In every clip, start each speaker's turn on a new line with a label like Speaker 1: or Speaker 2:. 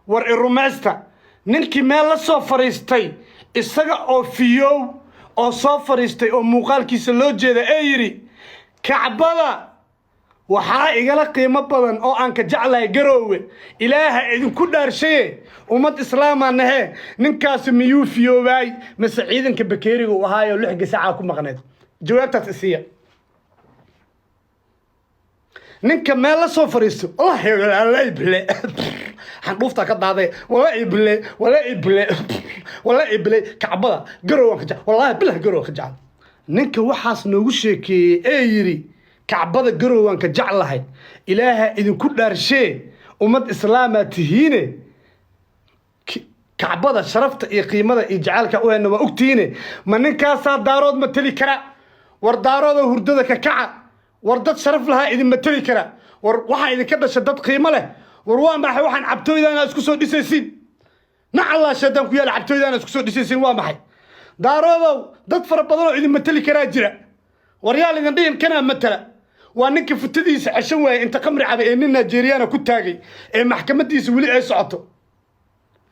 Speaker 1: war irumaysta ninkii meel la soo fariistay isaga oo fiyow oo soo fariistay oo muuqaalkiisa loo jeeda ee yiri kacbada waxaa igala qiimo badan oo aan ka jeclahay garoowe ilaaha idinku dhaarshaye ummad islaamanahe ninkaas miyuu fiyoobay mise ciidanka bakeeriga uu ahaayo 6 saac ku maqneed jawaabtaas isiya ninka meel la soo fariisto wallahi bile xandhuufta ka daaday wallahi bile kacbada garoowe ka jecel wallahi bilah garoowe ka jecel ninka waxaas noogu sheekeeyay ee yiri كعبة جروان كجعلها إلها إذن كل رشة ومد إسلام تهينه كعبة شرفت قيمة يجعلك أنه وأكتينه من كاسة دارود متلي كرا وردارود وهردة ككعة وردت شرف لها إذن متلي كرا وواحد إذا كده شدت قيمة له وروان بحي واحد عبتو إذا أنا أسكسو ديسيسين نعلا شدنك ويا عبتو إذا أنا أسكسو ديسيسين وامحي دارود ضد فربضلو إذن متلي كرا جرا وريال إذن دين كنا متلا وأنك فتديس عشان أنت قمر على إن نيجيريانا كتاجي محكمة ديس ولي أي صعته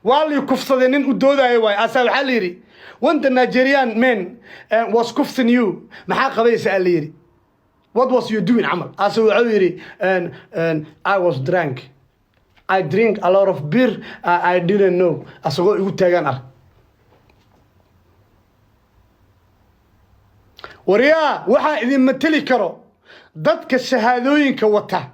Speaker 1: والله كفصدين ودودا أيوة أسأل حليري وأنت نيجيريان من was كفصن you محاق بيس عليري what was you doing عمل أسأل عليري and I was drunk I drink a lot of beer I didn't know أسأل يقول تاجان وريا وحا إذا متلي كرو dadka shahaadooyinka wata